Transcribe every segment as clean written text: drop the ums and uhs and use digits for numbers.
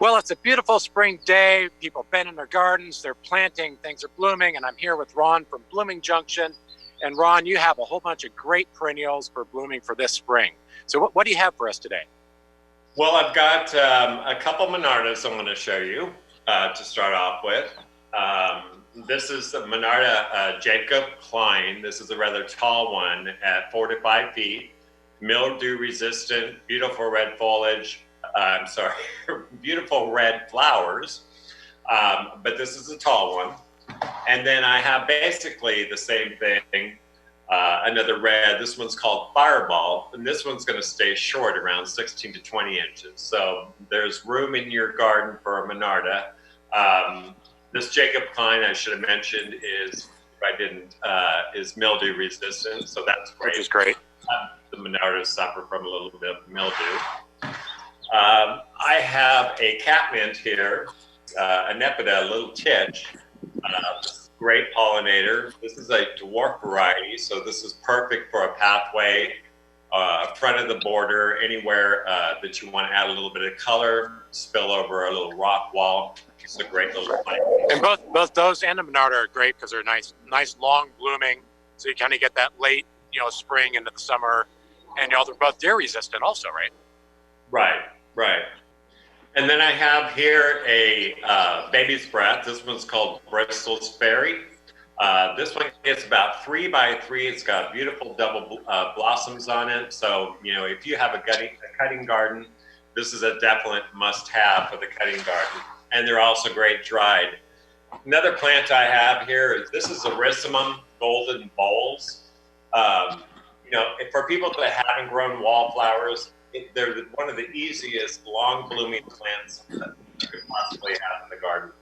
Well, it's a beautiful spring day. People have been in their gardens, they're planting, things are blooming, and I'm here with Ron from Blooming Junction. And Ron, you have a whole bunch of great perennials for blooming for this spring. So what do you have for us today? Well, I've got a couple Monardas I want to show you to start off with. This is the Monarda Jacob Cline. This is a rather tall one at 4 to 5 feet, mildew resistant, beautiful red foliage. Beautiful red flowers, but this is a tall one. And then I have basically the same thing, another red. This one's called Fireball, and this one's going to stay short, around 16 to 20 inches. So there's room in your garden for a Monarda. This Jacob Cline, I should have mentioned, is, if I didn't, is mildew resistant, so that's great. Which is great. The Monardas suffer from a little bit of mildew. I have a Catmint here, a Nepeta, a little Titch, great pollinator. This is a dwarf variety, so this is perfect for a pathway, front of the border, anywhere that you want to add a little bit of color, spill over a little rock wall. It's a great little plant. And both those and the Monarda are great because they're nice long blooming, so you kind of get that late, spring into the summer, and they're both deer resistant also, right? Right. And then I have here a baby's breath. This one's called Bristol Sperry. This one gets about 3 by 3. It's got beautiful double blossoms on it. So, if you have a cutting garden, this is a definite must-have for the cutting garden. And they're also great dried. Another plant I have here, this is Erysimum golden bowls. For people that haven't grown wallflowers, they're one of the easiest long blooming plants that you could possibly have in the garden.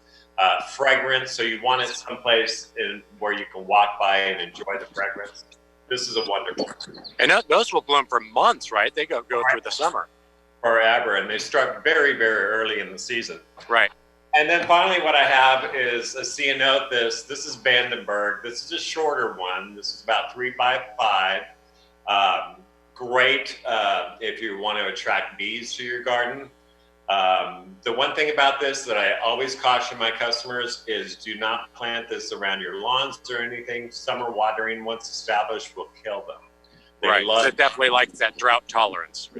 Fragrance, so you want it someplace where you can walk by and enjoy the fragrance. This is a wonderful. And those will bloom for months, right? They go through the summer. Forever, and they start very, very early in the season. Right. And then finally what I have is a Ceanothus. This is Vandenberg. This is a shorter one. This is about 3 by 5. Great if you want to attract bees to your garden. The one thing about this that I always caution my customers is do not plant this around your lawns or anything. Summer watering, once established, will kill them. Right, it definitely likes that drought tolerance.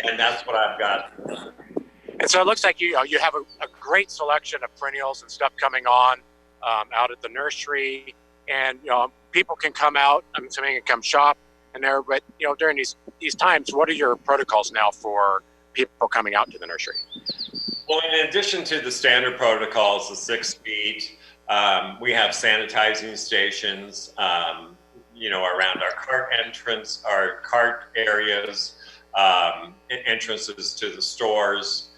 And that's what I've got. And so it looks like you have a great selection of perennials and stuff coming on out at the nursery. And people can come out, I'm assuming, and come shop and there. But during these times, what are your protocols now for people coming out to the nursery? Well, in addition to the standard protocols, the 6 feet, we have sanitizing stations, around our cart entrance, our cart areas, entrances to the stores.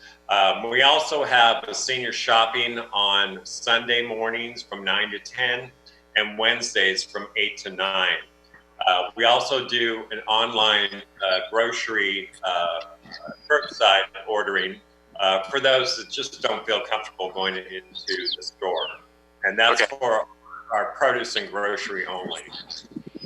We also have a senior shopping on Sunday mornings from 9 to 10 and Wednesdays from 8 to 9. We also do an online grocery curbside ordering for those that just don't feel comfortable going into the store. And that's for our produce and grocery only.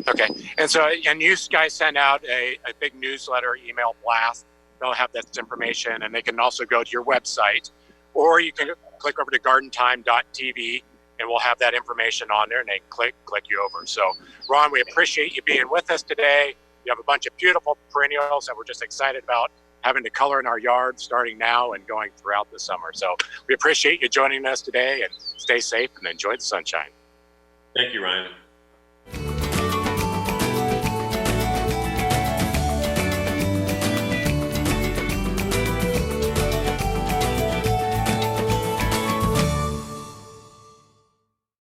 Okay. And you guys send out a big newsletter, email blast. They'll have that information, and they can also go to your website, or you can click over to gardentime.tv, and we'll have that information on there, and they can click you over. So, Ron, we appreciate you being with us today. You have a bunch of beautiful perennials that we're just excited about having to color in our yard starting now and going throughout the summer. So we appreciate you joining us today, and stay safe and enjoy the sunshine. Thank you, Ryan.